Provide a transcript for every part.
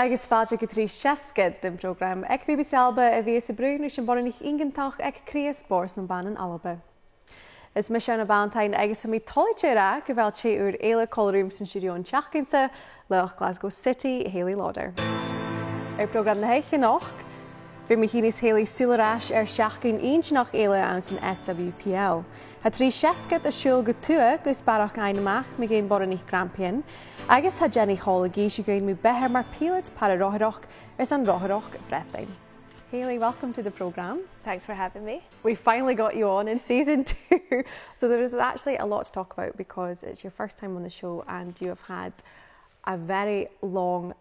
agus fáilte go trí seascad den program ag BBC ALBA a bhí sa brún is an Boireannaich ingantach ag cría spórs na ban an ALBA. Is me Iona Ballantyne agus mí toirt go bhfuil sé úr eile choilrúm san stiúdio an teachcinsa lech Glasgow City Hayley Lauder. Program na heiche noch, bhí me hínis Hayley súlaráis seachcún nach eile an san SWPL. Ha trí seascad a siúil go tua gus barach ainamach me géon Boireannaich Grampian, agus ha Jenny Holl a géisi goin mu bethe mar pílad para rothadach an rothadach fretain. Hayley, welcome to the program. Thanks for having me. We finally got you on in season 2. So there is actually a lot to talk about because it's your first time on the show and you have had a very long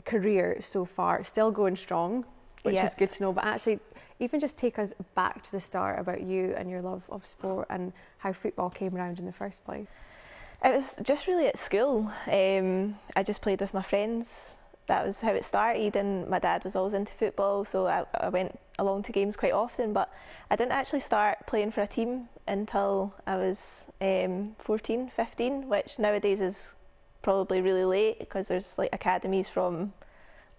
career so far, still going strong, which is good to know. But actually, even just take us back to the start about you and your love of sport and how football came around in the first place. It was just really at school. I just played with my friends. That was how it started, and my dad was always into football, so I went along to games quite often, but I didn't actually start playing for a team until I was 14, 15, which nowadays is probably really late because there's like academies from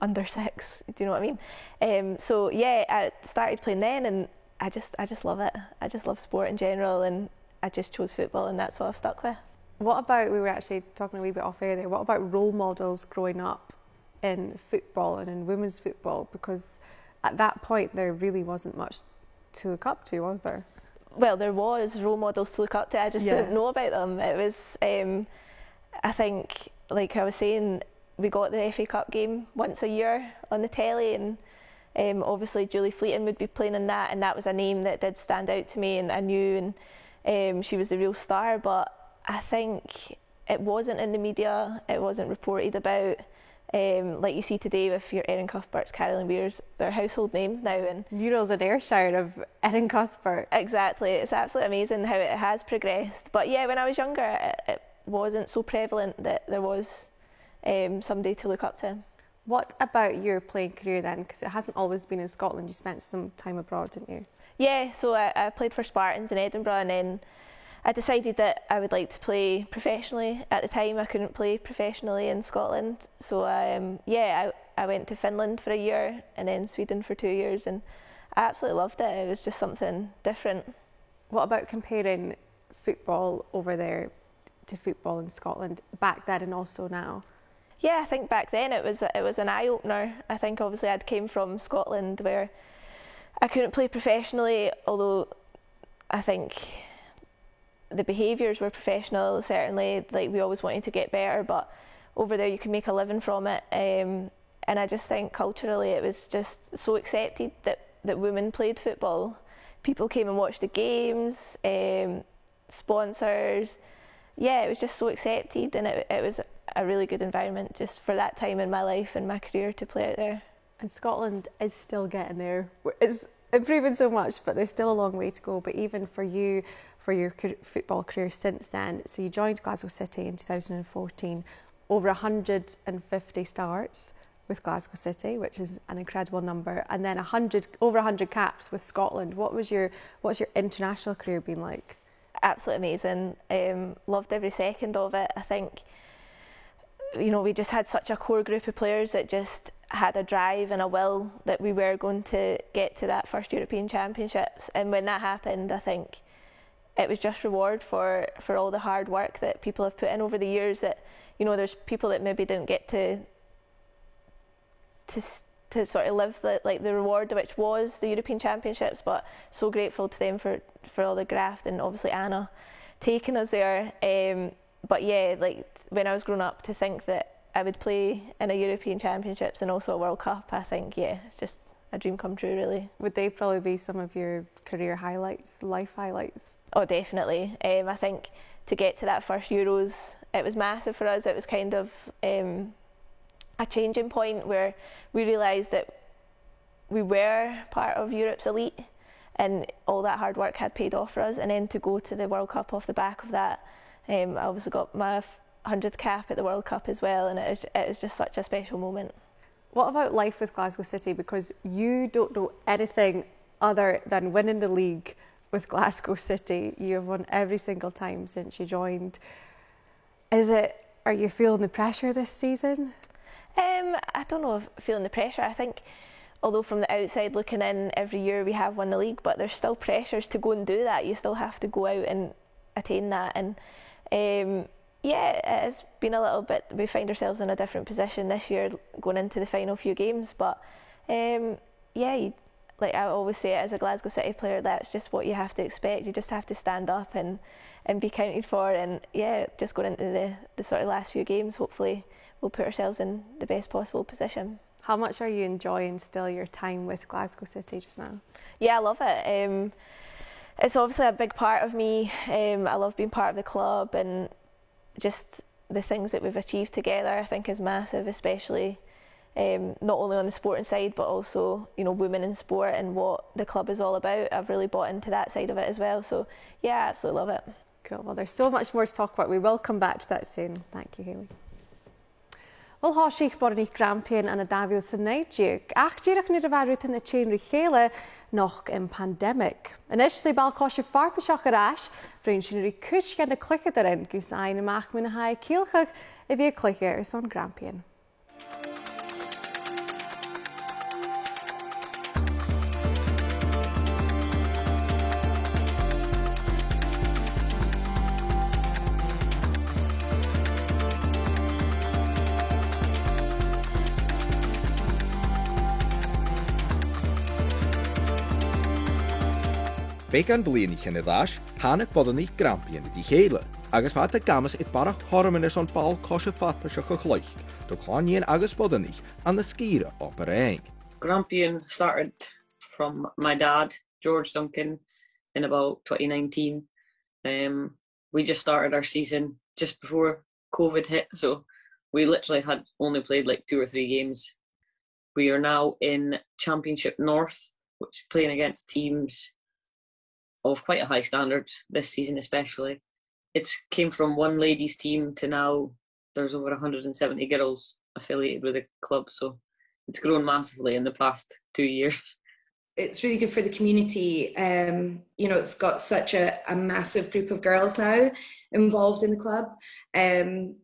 under 6, do you know what I mean? So yeah, I started playing then, and I just love it. I just love sport in general, and I just chose football, and that's what I've stuck with. What about, we were actually talking a wee bit off air there, what about role models growing up in football and in women's football? Because at that point there really wasn't much to look up to, was there? Well, there was role models to look up to, I just didn't know about them. It was, I think, like I was saying, we got the FA Cup game once a year on the telly, and obviously Julie Fleeting would be playing in that, and that was a name that did stand out to me and I knew, and she was the real star, but I think it wasn't in the media, it wasn't reported about. Like you see today with your Erin Cuthberts, Carolyn Weirs, they're household names now. And Murals in Ayrshire of Erin Cuthbert. Exactly, it's absolutely amazing how it has progressed. But yeah, when I was younger, it wasn't so prevalent that there was somebody to look up to. What about your playing career then? Because it hasn't always been in Scotland, you spent some time abroad, didn't you? Yeah, so I played for Spartans in Edinburgh, and then I decided that I would like to play professionally. At the time, I couldn't play professionally in Scotland, so I went to Finland for a year and then Sweden for 2 years, and I absolutely loved it. It was just something different. What about comparing football over there to football in Scotland back then and also now? Yeah, I think back then it was an eye-opener. I think obviously I'd came from Scotland where I couldn't play professionally, although I think the behaviours were professional, certainly, like we always wanted to get better, but over there you can make a living from it, and I just think culturally it was just so accepted that women played football. People came and watched the games, sponsors, yeah, it was just so accepted, and it was a really good environment just for that time in my life and my career to play out there. And Scotland is still getting there. It's improving so much, but there's still a long way to go. But even for you, for your football career since then, so you joined Glasgow City in 2014, over 150 starts with Glasgow City, which is an incredible number, and then over 100 caps with Scotland. What's your international career been like? Absolutely amazing. Loved every second of it. I think, you know, we just had such a core group of players that just had a drive and a will that we were going to get to that first European Championships, and when that happened, I think it was just reward for all the hard work that people have put in over the years. That, you know, there's people that maybe didn't get to sort of live the reward which was the European Championships, but so grateful to them for all the graft, and obviously Anna taking us there. But yeah, like when I was growing up, to think that I would play in a European Championships and also a World Cup, I think, yeah, it's just a dream come true, really. Would they probably be some of your career highlights, life highlights? Oh, definitely. I think to get to that first Euros, it was massive for us. It was kind of a changing point where we realised that we were part of Europe's elite, and all that hard work had paid off for us. And then to go to the World Cup off the back of that, I obviously got my 100th cap at the World Cup as well, and it was just such a special moment. What about life with Glasgow City? Because you don't know anything other than winning the league with Glasgow City. You have won every single time since you joined. Are you feeling the pressure this season? I don't know if feeling the pressure. I think although from the outside looking in, every year we have won the league, but there's still pressures to go and do that. You still have to go out and attain that. And yeah, it has been a little bit, we find ourselves in a different position this year going into the final few games. But yeah, like I always say, as a Glasgow City player, that's just what you have to expect. You just have to stand up and be counted for. And yeah, just going into the sort of last few games, hopefully we'll put ourselves in the best possible position. How much are you enjoying still your time with Glasgow City just now? Yeah, I love it. It's obviously a big part of me. I love being part of the club, and just the things that we've achieved together I think is massive, especially not only on the sporting side but also, you know, women in sport and what the club is all about. I've really bought into that side of it as well, so yeah, I absolutely love it. Cool, well there's so much more to talk about. We will come back to that soon. Thank you, Hayley. Wel hoisiich Boireannaich Grampian an a Davíð Sannéidiúg, ach díreach ní ravarút in the chain chéile noch in pandemic. Inis sé bal cosisiú farpaseach arás, bhríonn sin rí cluicheadair na cluicheadair gus ein amach muna haid cíalchach a bhí cluicheadair son Grampian. Beic an Cluinnidh yn y ddas, Boireannaich Boireannaich Grampian ydi Hayley, agus fad y gamas it barach hormynus on bal cosio farpaseach o chloich, do Cluinnidh agus Boireannaich an the skira o Birmingham. Grampian started from my dad, George Duncan, in about 2019. We just started our season just before COVID hit, so we literally had only played like 2 or 3 games. We are now in Championship North, which playing against teams of quite a high standard this season especially. It's came from one ladies team to now there's over 170 girls affiliated with the club, so it's grown massively in the past 2 years. It's really good for the community. You know, it's got such a massive group of girls now involved in the club, and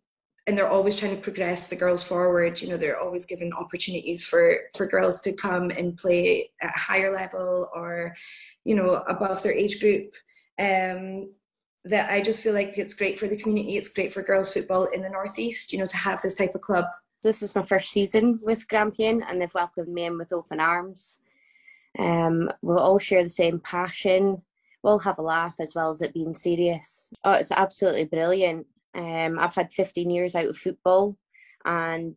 they're always trying to progress the girls forward. You know, they're always giving opportunities for girls to come and play at a higher level or, you know, above their age group. That I just feel like it's great for the community. It's great for girls football in the Northeast, you know, to have this type of club. This is my first season with Grampian and they've welcomed me in with open arms. We'll all share the same passion. We'll have a laugh as well as it being serious. Oh, it's absolutely brilliant. I've had 15 years out of football, and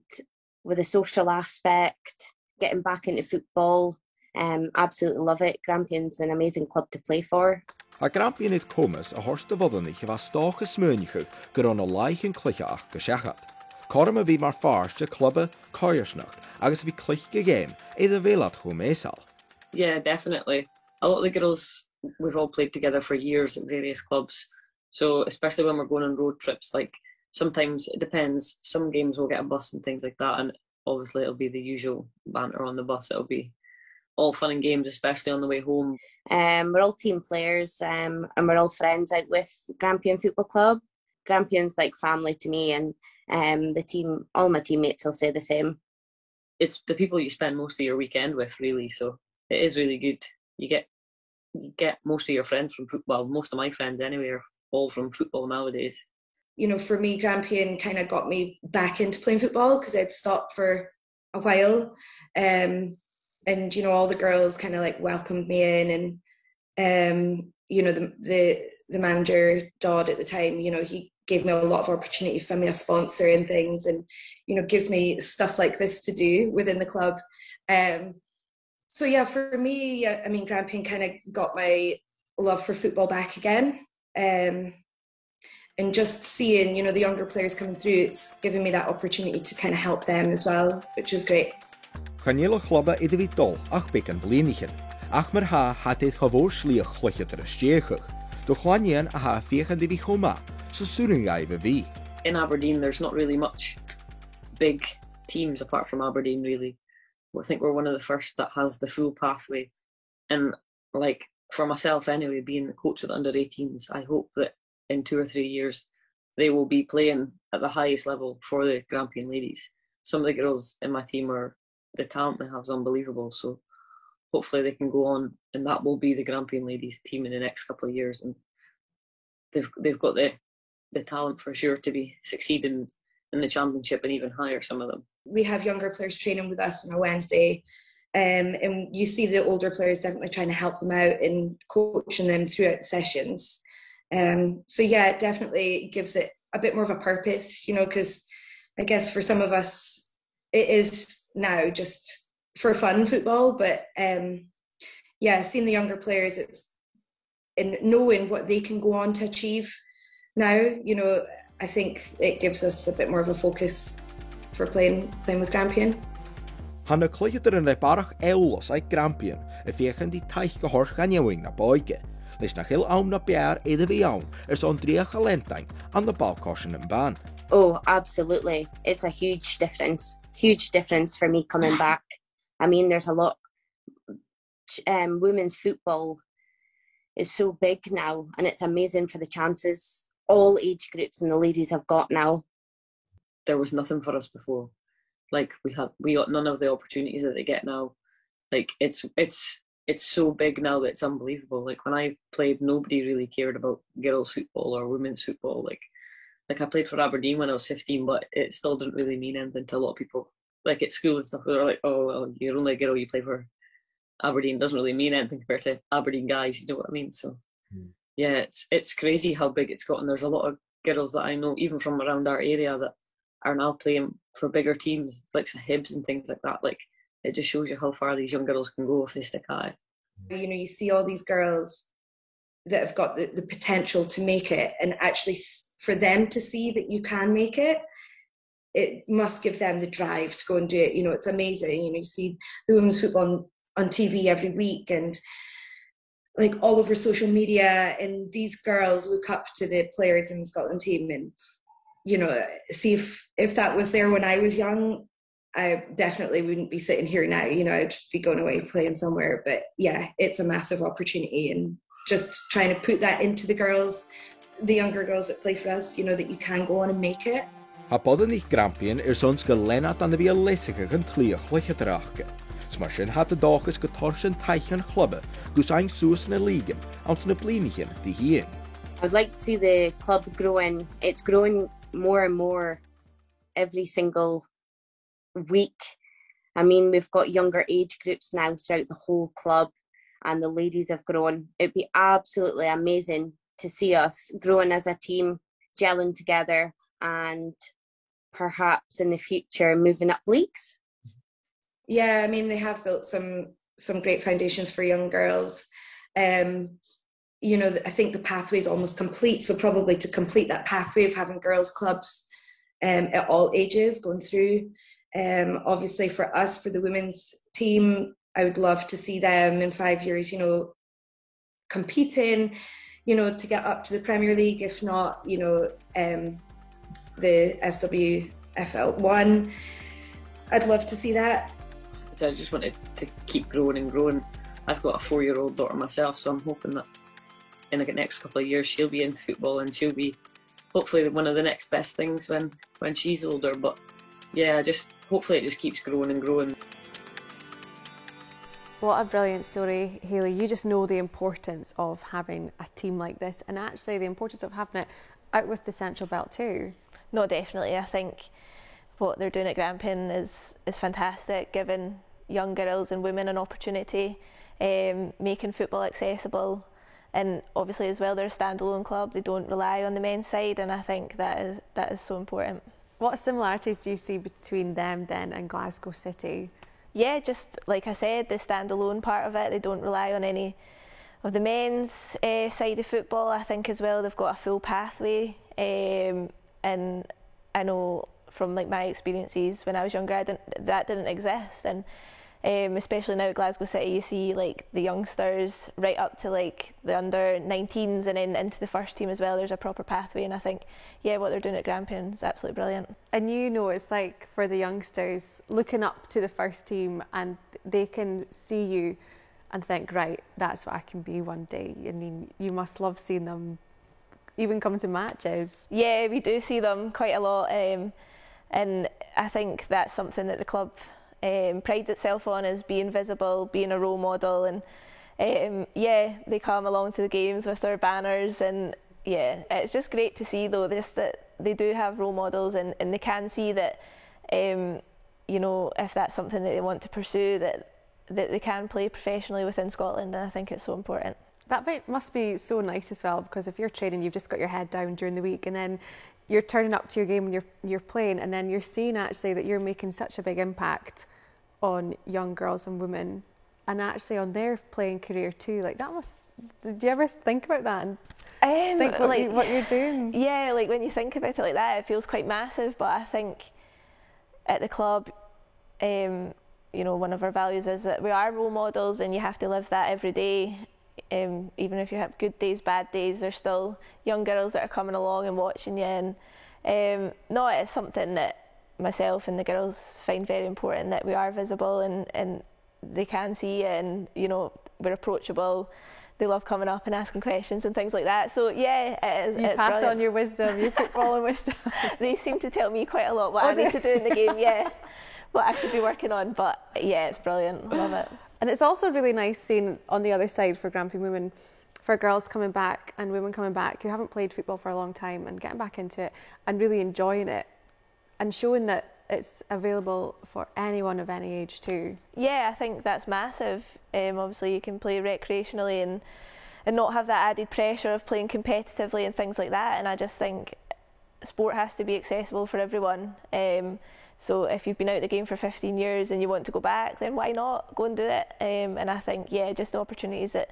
with the social aspect, getting back into football, absolutely love it. Grampian's an amazing club to play for. A Grampian it comas a horst de Boireannaich was stocha smúnichig gur an a laich yn cluicheach gesiachad. Corm a bhí mar farste cluba còirsnach agus bhí cluiche game either velat h-amasail. Yeah, definitely. A lot of the girls, we've all played together for years at various clubs. So especially when we're going on road trips, like sometimes it depends. Some games we'll get a bus and things like that, and obviously it'll be the usual banter on the bus. It'll be all fun and games, especially on the way home. We're all team players, and we're all friends out with Grampian Football Club. Grampian's like family to me, and the team, all my teammates will say the same. It's the people you spend most of your weekend with, really. So it is really good. You get most of your friends from football. Most of my friends anyway are all from football nowadays. You know, for me, Grampian kind of got me back into playing football because I'd stopped for a while. And, you know, all the girls kind of like welcomed me in, and, you know, the manager, Dodd at the time, you know, he gave me a lot of opportunities, found me a sponsor and things, and, you know, gives me stuff like this to do within the club. So yeah, for me, I mean, Grampian kind of got my love for football back again. And just seeing, you know, the younger players coming through, it's given me that opportunity to kind of help them as well, which is great. Chanelo cluba iddi bhí dul ach beic an Cluinnidh, ach mar ha had chavór slíoch chluicheadair a stiachach, do Cluinnidh a ha fiechan di bhí choma, so súringai bhí. In Aberdeen, there's not really much big teams apart from Aberdeen, really. I think we're one of the first that has the full pathway. And like, for myself anyway, being the coach of the under-18s, I hope that in 2 or 3 years they will be playing at the highest level for the Grampian Ladies. some of the girls in my team the talent they have is unbelievable. So hopefully they can go on, and that will be the Grampian Ladies team in the next couple of years. And they've got the talent for sure to be succeeding in the championship and even higher, some of them. We have younger players training with us on a Wednesday, and you see the older players definitely trying to help them out and coaching them throughout the sessions. So yeah, it definitely gives it a bit more of a purpose, you know, because I guess for some of us it is now just for fun football, but yeah, seeing the younger players, it's in knowing what they can go on to achieve now, you know, I think it gives us a bit more of a focus for playing with Grampian. Hanna cluicheadair yn Albannach àrd-amasail Grampian fiechan di taich gehorch gan iawing na boige. Leis na chil am na bear eile iawn son Iona Ballantyne and the balcoshin in ban. Oh, absolutely. It's a huge difference for me coming back. I mean, there's a lot, women's football is so big now, and it's amazing for the chances all age groups and the ladies have got now. There was nothing for us before. Like we got none of the opportunities that they get now. Like it's so big now that it's unbelievable. Like when I played, nobody really cared about girls football or women's football. Like I played for Aberdeen when I was 15, but it still didn't really mean anything to a lot of people. Like at school and stuff, they were like, "Oh, well, you're only a girl, you play for Aberdeen." It doesn't really mean anything compared to Aberdeen guys. You know what I mean? So yeah, it's crazy how big it's got, and there's a lot of girls that I know, even from around our area, that are now playing for bigger teams, like Hibs and things like that. Like it just shows you how far these young girls can go if they stick at it. You know, you see all these girls that have got the potential to make it, and actually for them to see that you can make it, it must give them the drive to go and do it. You know, it's amazing. You know, you see the women's football on TV every week and like all over social media, and these girls look up to the players in the Scotland team, and you know, see if that was there when I was young, I definitely wouldn't be sitting here now. You know, I'd be going away playing somewhere. But yeah, it's a massive opportunity, and just trying to put that into the girls, the younger girls that play for us, you know, that you can go on and make it. Àrd-amasail Grampian sons go Lennart an the bhí leisicha an cluicheadair. Smar sin had the dochas go torsin taichan cluba gus ein sús na ligan out na blinichen the hien. I'd like to see the club growing. It's growing more and more every single week. I mean, we've got younger age groups now throughout the whole club, and the ladies have grown. It'd be absolutely amazing to see us growing as a team, gelling together, and perhaps in the future moving up leagues. Yeah, I mean, they have built some great foundations for young girls. You know, I think the pathway is almost complete. So probably to complete that pathway of having girls clubs at all ages going through. Obviously for us, for the women's team, I would love to see them in 5 years, you know, competing, you know, to get up to the Premier League, if not, you know, the SWPL 1. I'd love to see that. I just wanted to keep growing and growing. I've got a 4-year-old daughter myself, so I'm hoping that in the next couple of years she'll be into football and she'll be hopefully one of the next best things when she's older. But yeah, just hopefully it just keeps growing and growing. What a brilliant story, Hayley. You just know the importance of having a team like this, and actually the importance of having it out with the Central Belt too. No, definitely. I think what they're doing at Grampian is fantastic, giving young girls and women an opportunity, making football accessible, and obviously as well they're a standalone club. They don't rely on the men's side, and I think that is so important. What similarities do you see between them then and Glasgow City? Yeah, just like I said, the standalone part of it. They don't rely on any of the men's side of football. I think as well they've got a full pathway, and I know from like my experiences when I was younger, that didn't exist, and especially now at Glasgow City, you see like the youngsters right up to like the under-19s and then into the first team as well. There's a proper pathway, and I think what they're doing at Grampian is absolutely brilliant. And you know, it's like for the youngsters looking up to the first team, and they can see you and think, right, that's what I can be one day. I mean, you must love seeing them even come to matches. Yeah, we do see them quite a lot. And I think that's something that the club prides itself on, is being visible, being a role model. And they come along to the games with their banners, and it's just great to see though, just that they do have role models, and they can see that if that's something that they want to pursue, that they can play professionally within Scotland, and I think it's so important. That must be so nice as well, because if you're training, you've just got your head down during the week, and then you're turning up to your game and you're playing, and then you're seeing actually that you're making such a big impact on young girls and women, and actually on their playing career too. Like that must. Did you ever think about that and think what you're doing? Yeah, like when you think about it like that, it feels quite massive. But I think at the club, one of our values is that we are role models, and you have to live that every day. Even if you have good days, bad days, there's still young girls that are coming along and watching you. And it's something that myself and the girls find very important, that we are visible and they can see you, and we're approachable. They love coming up and asking questions and things like that. So it's pass brilliant. On your wisdom, your footballing wisdom. They seem to tell me quite a lot what I need to do in the game. What I should be working on. But it's brilliant. Love it. And it's also really nice seeing on the other side for Grampian women, for girls coming back and women coming back who haven't played football for a long time and getting back into it and really enjoying it and showing that it's available for anyone of any age too. Yeah, I think that's massive. Obviously you can play recreationally and not have that added pressure of playing competitively and things like that. And I just think sport has to be accessible for everyone. So if you've been out of the game for 15 years and you want to go back, then why not go and do it? And I think, just the opportunities that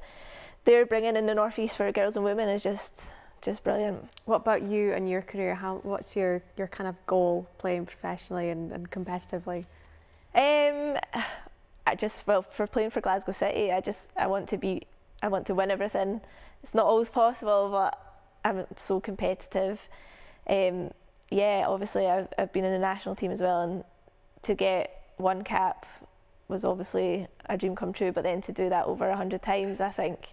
they're bringing in the North East for girls and women is just brilliant. What about you and your career? What's your kind of goal playing professionally and competitively? For playing for Glasgow City, I want to win everything. It's not always possible, but I'm so competitive. Obviously I've been in the national team as well, and to get one cap was obviously a dream come true, but then to do that over 100 times, I think,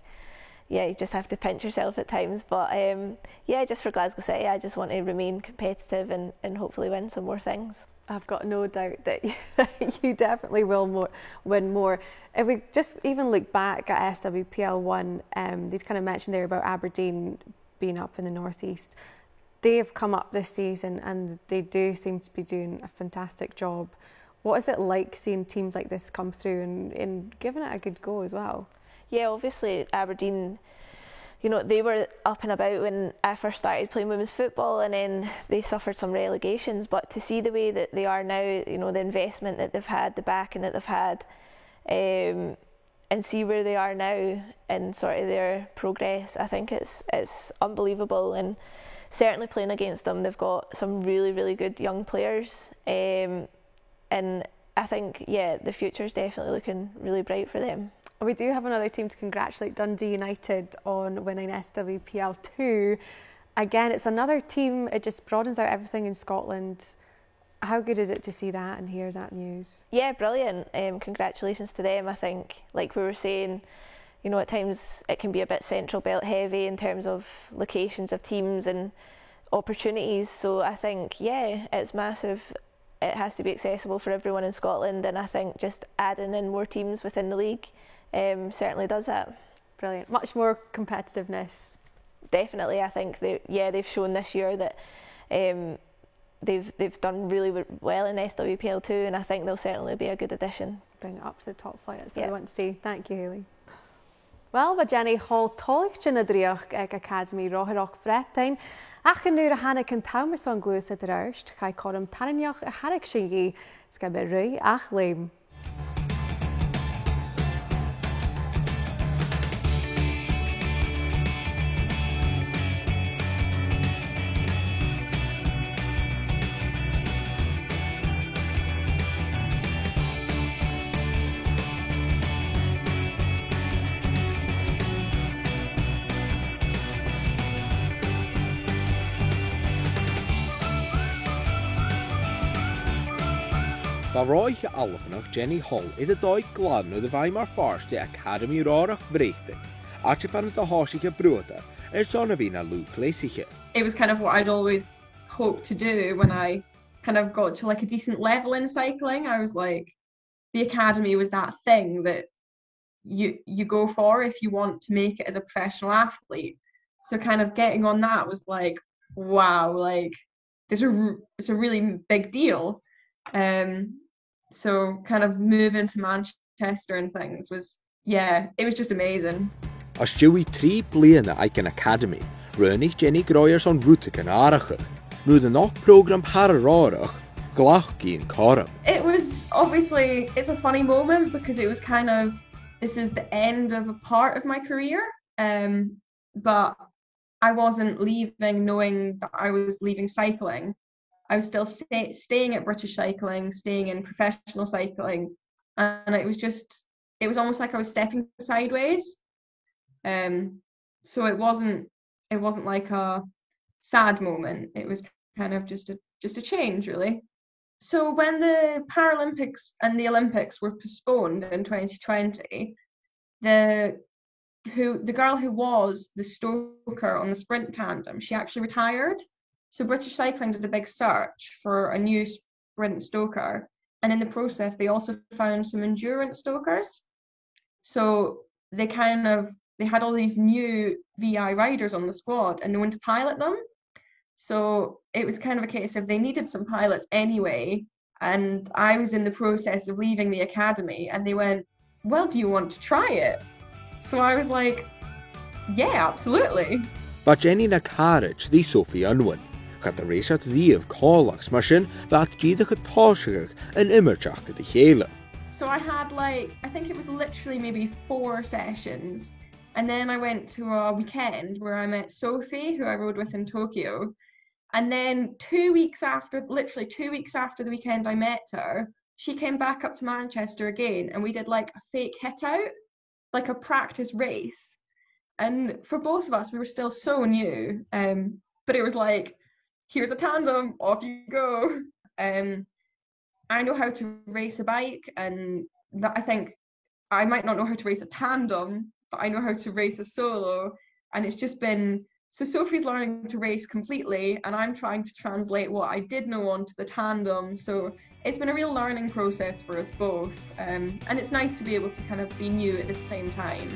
you just have to pinch yourself at times. But just for Glasgow City, I just want to remain competitive and hopefully win some more things. I've got no doubt that you definitely will win more. If we just even look back at SWPL 1, they kind of mentioned there about Aberdeen being up in the North East. They've come up this season and they do seem to be doing a fantastic job. What is it like seeing teams like this come through and giving it a good go as well? Yeah, obviously Aberdeen, they were up and about when I first started playing women's football, and then they suffered some relegations. But to see the way that they are now, the investment that they've had, the backing that they've had, and see where they are now and sort of their progress, I think it's unbelievable. And certainly playing against them, they've got some really, really good young players, and I think the future's definitely looking really bright for them. We do have another team to congratulate, Dundee United, on winning SWPL 2. Again, it's another team, it just broadens out everything in Scotland. How good is it to see that and hear that news? Yeah, brilliant. Congratulations to them. I think, like we were saying, at times it can be a bit central belt heavy in terms of locations of teams and opportunities. So I think, it's massive. It has to be accessible for everyone in Scotland, and I think just adding in more teams within the league certainly does that. Brilliant. Much more competitiveness. Definitely. I think they've shown this year that they've done really well in SWPL 2, and I think they'll certainly be a good addition. Bring it up to the top flight, that's what I want to see. Thank you, Hayley. Albannach Jenny Holl toirt ag Academy àrd-amasail fretain. Ach yn a hannig yn tawmers o'n cluicheadair arst, chai corm tanneach a hannig shingi, sgab rwy ach leim. Boireannaich Albannach Jenny Holl is a dóid glán o the mar first the Academy àrd-amasail fretain. Archipan the Hoshika Bruta, son of being a cluicheadair. It was kind of what I'd always hoped to do when I kind of got to like a decent level in cycling, I was like, the academy was that thing that you go for if you want to make it as a professional athlete. So kind of getting on that was like, wow, like it's a really big deal. So kind of moving to Manchester and things was, yeah, it was just amazing. As Stewie 3 bliana ag an academy, Boireannaich Jenny Groiers on route an áireachach, nu the knock program hararach, glach in Coram. It was obviously, it's a funny moment because it was kind of, this is the end of a part of my career, but I wasn't leaving knowing that I was leaving cycling. I was still staying at British Cycling, staying in professional cycling, and it was almost like I was stepping sideways. So it wasn't like a sad moment. It was kind of just a change, really. So when the Paralympics and the Olympics were postponed in 2020, the girl who was the stoker on the sprint tandem, she actually retired. So British Cycling did a big search for a new sprint stoker, and in the process they also found some endurance stokers. So they had all these new VI riders on the squad and no one to pilot them. So it was kind of a case of they needed some pilots anyway, and I was in the process of leaving the academy, and they went, well, do you want to try it? So I was like, yeah, absolutely. But Jenny na carriage the Sophie Unwin, got the race at the of Callachs machine that Gida could toshig and immerchach at the Hayley. So I had I think it was literally maybe 4 sessions. And then I went to a weekend where I met Sophie, who I rode with in Tokyo. And then 2 weeks after, literally 2 weeks after the weekend I met her, she came back up to Manchester again, and we did like a fake hit out, like a practice race. And for both of us, we were still so new. But it was like, here's a tandem, off you go. I know how to race a bike, and I think I might not know how to race a tandem, but I know how to race a solo. And it's just been, so Sophie's learning to race completely, and I'm trying to translate what I did know onto the tandem. So it's been a real learning process for us both, and it's nice to be able to kind of be new at the same time.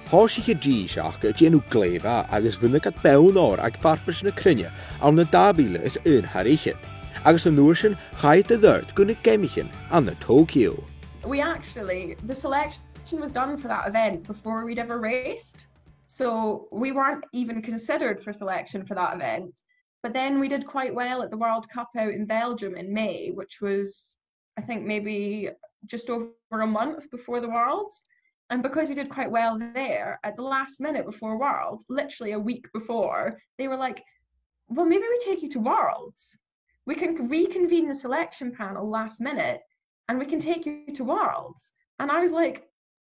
Horsich G-Shach Genu Gleva agus Vinnigat Beunor ag Farpers na Crinne on the Dabile is Harichet. Agus the Noorsen Chaite Third Gunna Gemichin on the Tokyo. The selection was done for that event before we'd ever raced. So we weren't even considered for selection for that event. But then we did quite well at the World Cup out in Belgium in May, which was, I think, maybe just over a month before the Worlds. And because we did quite well there, at the last minute before Worlds, literally a week before, they were like, well, maybe we take you to Worlds. We can reconvene the selection panel last minute and we can take you to Worlds. And I was like,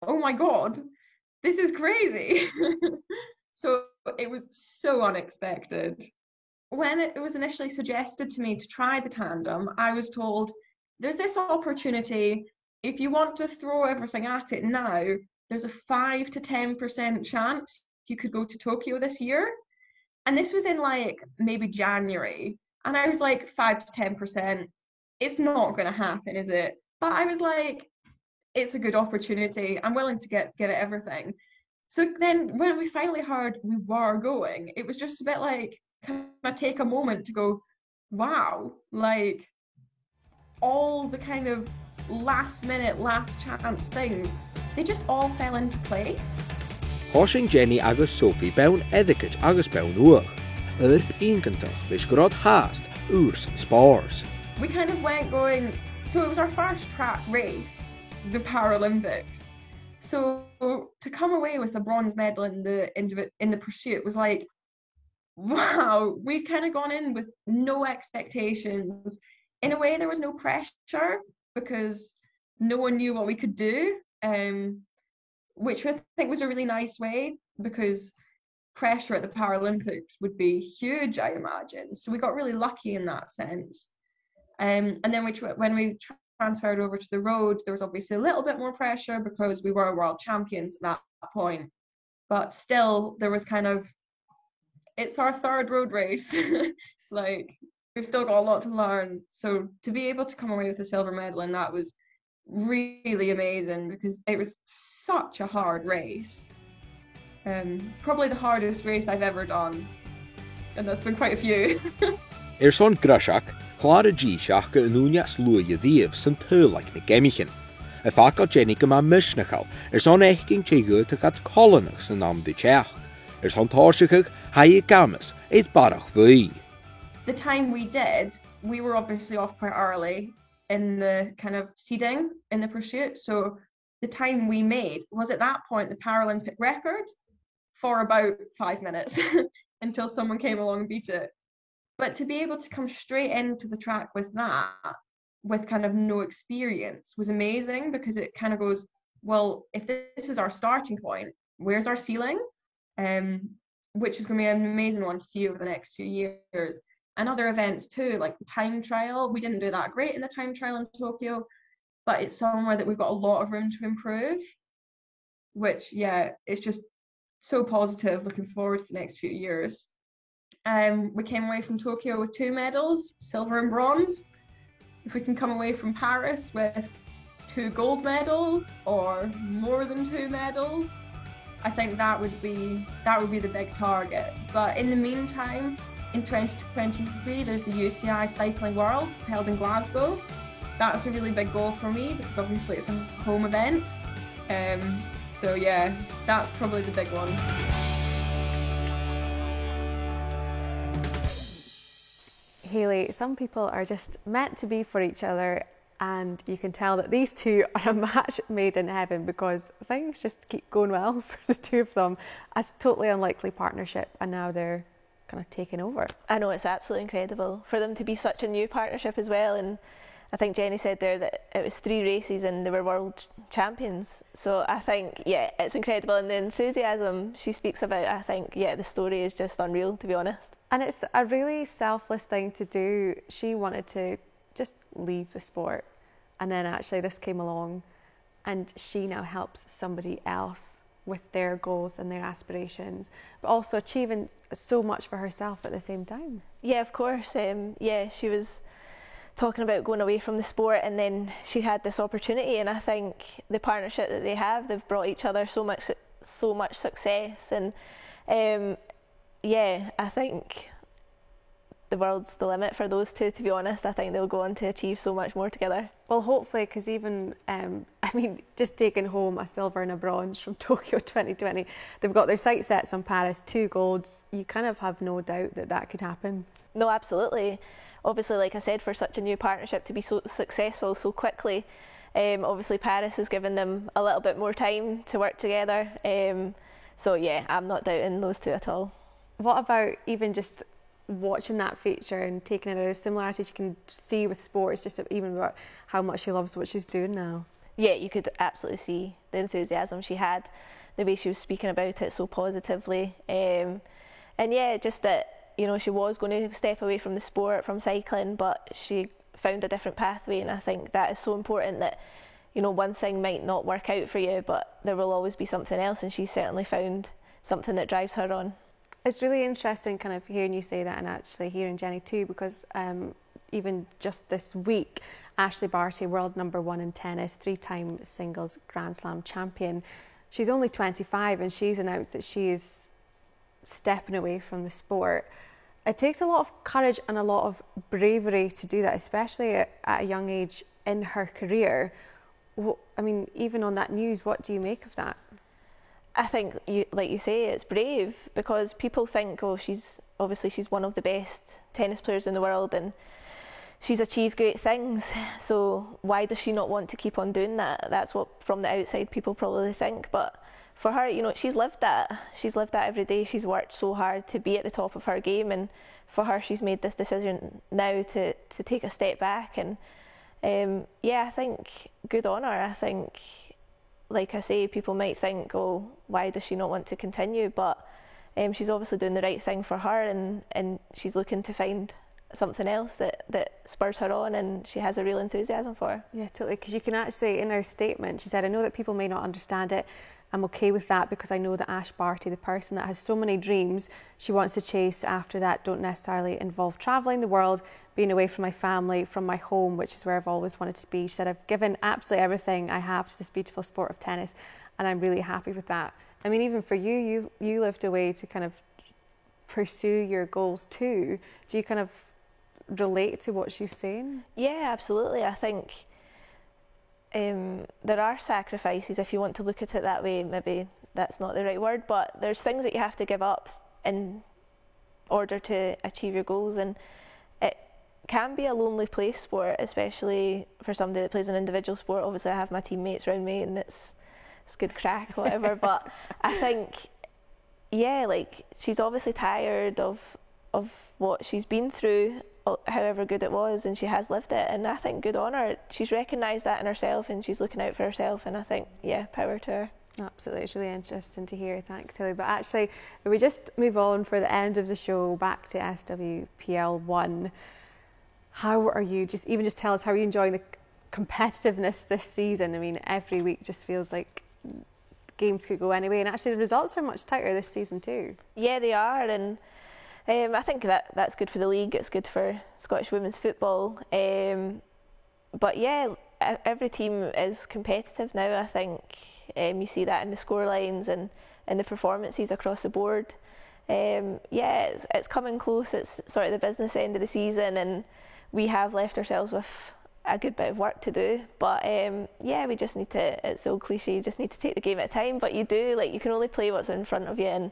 oh my God, this is crazy. So it was so unexpected. When it was initially suggested to me to try the tandem, I was told, there's this opportunity. If you want to throw everything at it now, there's a 5 to 10% chance you could go to Tokyo this year. And this was in maybe January. And I was like, 5 to 10%, it's not going to happen, is it? But I was like, it's a good opportunity. I'm willing to get at everything. So then when we finally heard we were going, it was just a bit like, can I take a moment to go, wow, all the kind of last minute, last chance things, they just all fell into place. Horsing Jenny agus Sophie beun etiquette agus beun uach. Ingantach leis gorod haast, oors and spars. We kind of went going, so it was our first track race, the Paralympics. So to come away with a bronze medal in the pursuit was like, wow, we'd kind of gone in with no expectations. In a way, there was no pressure because no one knew what we could do, which I think was a really nice way, because pressure at the Paralympics would be huge, I imagine. So we got really lucky in that sense. And then when we transferred over to the road, there was obviously a little bit more pressure because we were world champions at that point. But still, there was kind of, it's our third road race. we've still got a lot to learn. So to be able to come away with a silver medal, and that was really amazing because it was such a hard race. Probably the hardest race I've ever done, and there's been quite a few. Son grisiach, chláir a dí seach go anúneas luaide díobh san toirt na Grampian. A fácail Jenny go má misneachal, son échgin tégú to gad Cluinnidh san nám de teach. Son táirseach haig gamas, barach bhuí. The time we did, we were obviously off quite early in the kind of seeding in the pursuit. So the time we made was at that point the Paralympic record for about 5 minutes until someone came along and beat it. But to be able to come straight into the track with that, with kind of no experience, was amazing because it kind of goes, well, if this is our starting point, where's our ceiling? Which is going to be an amazing one to see over the next few years. And other events too, like the time trial. We didn't do that great in the time trial in Tokyo, but it's somewhere that we've got a lot of room to improve, which, yeah, it's just so positive, looking forward to the next few years. We came away from Tokyo with 2 medals, silver and bronze. If we can come away from Paris with 2 gold medals or more than 2 medals, I think that would be the big target. But in the meantime, in 2023, there's the UCI Cycling Worlds held in Glasgow. That's a really big goal for me because obviously it's a home event. So yeah, that's probably the big one. Hayley, some people are just meant to be for each other, and you can tell that these two are a match made in heaven because things just keep going well for the two of them. It's a totally unlikely partnership, and now they're kind of taking over. I know, it's absolutely incredible for them to be such a new partnership as well. And I think Jenny said there that it was 3 races and they were world champions. So I think, yeah, it's incredible. And the enthusiasm she speaks about, I think, yeah, the story is just unreal, to be honest. And it's a really selfless thing to do. She wanted to just leave the sport, and then actually this came along and she now helps somebody else with their goals and their aspirations, but also achieving so much for herself at the same time. Yeah, of course. Yeah, she was talking about going away from the sport, and then she had this opportunity, and I think the partnership that they have, they've brought each other so much success, and yeah, I think the world's the limit for those two, to be honest. I think they'll go on to achieve so much more together. Well, hopefully, because even, just taking home a silver and a bronze from Tokyo 2020, they've got their sights set on Paris, 2 golds. You kind of have no doubt that that could happen. No, absolutely. Obviously, like I said, for such a new partnership to be so successful so quickly, obviously Paris has given them a little bit more time to work together. So yeah, I'm not doubting those two at all. What about even just watching that feature and taking it out of similarities you can see with sports, just even about how much she loves what she's doing now? Yeah, you could absolutely see the enthusiasm she had, the way she was speaking about it so positively. And yeah, just that, you know, she was going to step away from the sport, from cycling, but she found a different pathway, and I think that is so important that, you know, one thing might not work out for you, but there will always be something else, and she's certainly found something that drives her on. It's really interesting kind of hearing you say that, and actually hearing Jenny too, because even just this week, Ashleigh Barty, world #1 in tennis, 3-time singles Grand Slam champion. She's only 25 and she's announced that she is stepping away from the sport. It takes a lot of courage and a lot of bravery to do that, especially at a young age in her career. I mean, even on that news, what do you make of that? I think, like you say, it's brave, because people think, oh, she's one of the best tennis players in the world and she's achieved great things, so why does she not want to keep on doing that? That's what, from the outside, people probably think. But for her, you know, she's lived that. She's lived that every day. She's worked so hard to be at the top of her game, and for her, she's made this decision now to take a step back. And yeah, I think good on her. I think, like I say, people might think, oh, why does she not want to continue? But she's obviously doing the right thing for her, and she's looking to find something else that spurs her on, and she has a real enthusiasm for. Yeah, totally, because you can actually, in her statement, she said, I know that people may not understand it, I'm okay with that because I know that Ash Barty, the person that has so many dreams she wants to chase after that, don't necessarily involve travelling the world, being away from my family, from my home, which is where I've always wanted to be. She said, I've given absolutely everything I have to this beautiful sport of tennis, and I'm really happy with that. I mean, even for you lived away to kind of pursue your goals too. Do you kind of relate to what she's saying? Yeah, absolutely. I think there are sacrifices, if you want to look at it that way. Maybe that's not the right word, but there's things that you have to give up in order to achieve your goals, and it can be a lonely place, sport, especially for somebody that plays an individual sport. Obviously I have my teammates around me and it's good crack, whatever, but I think, yeah, like, she's obviously tired of what she's been through, however good it was, and she has lived it, and I think good on her. She's recognised that in herself and she's looking out for herself, and I think, yeah, power to her. Absolutely, it's really interesting to hear. Thanks, Hayley. But actually, if we just move on for the end of the show back to SWPL 1, how are you? Just tell us, how are you enjoying the competitiveness this season? I mean, every week just feels like games could go anyway, and actually the results are much tighter this season too. Yeah, they are, and I think that's good for the league. It's good for Scottish women's football. But yeah, every team is competitive now. I think you see that in the scorelines and in the performances across the board. Yeah, it's coming close. It's sort of the business end of the season, and we have left ourselves with a good bit of work to do. But yeah, we just need to, it's so cliche, you just need to take the game at a time, but you do, like, you can only play what's in front of you,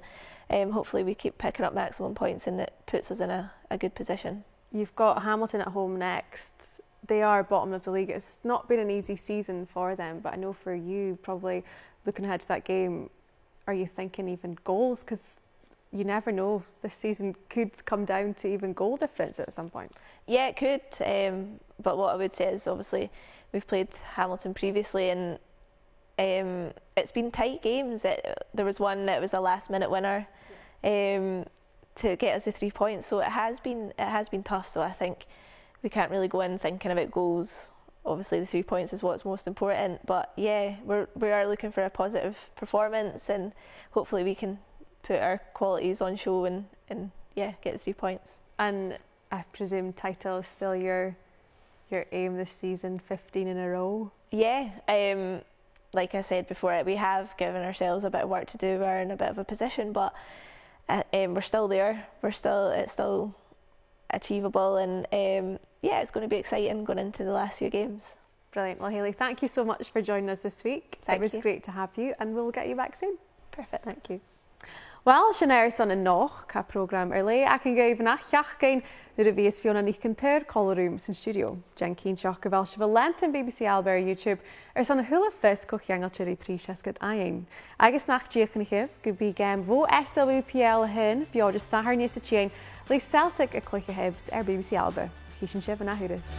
and hopefully we keep picking up maximum points and it puts us in a good position. You've got Hamilton at home next. They are bottom of the league. It's not been an easy season for them, but I know for you, probably looking ahead to that game, are you thinking even goals? Because you never know, this season could come down to even goal difference at some point. Yeah, it could, but what I would say is, obviously we've played Hamilton previously, and it's been tight games. There was one that was a last minute winner to get us the 3 points, so it has been tough. So I think we can't really go in thinking about goals. Obviously the 3 points is what's most important, but yeah, we are looking for a positive performance, and hopefully we can put our qualities on show and yeah, get the 3 points. And I presume title is still your aim this season, 15 in a row? Yeah, like I said before, we have given ourselves a bit of work to do. We're in a bit of a position, but we're still there. It's still achievable, and yeah, it's going to be exciting going into the last few games. Brilliant. Well, Hayley, thank you so much for joining us this week. It was great to have you, and we'll get you back soon. Perfect. Thank you. Wel, sin airson yn noch, ca program eile ac yn gaibnach iachgain nid y fies Boireannaich Grampian colorroom sy'n studio. Jen Keen sioch gyfel sy'n length yn BBC ALBA ar YouTube son y hwyl ffys coch iangel chiri 3 siasgad ain. Agus nach diach yn chyf, gybi gem fo SWPL hyn, biodys sahar nes y chien, le Celtic y cluicheadair BBC ALBA. Hys yn sef yn ahyrys.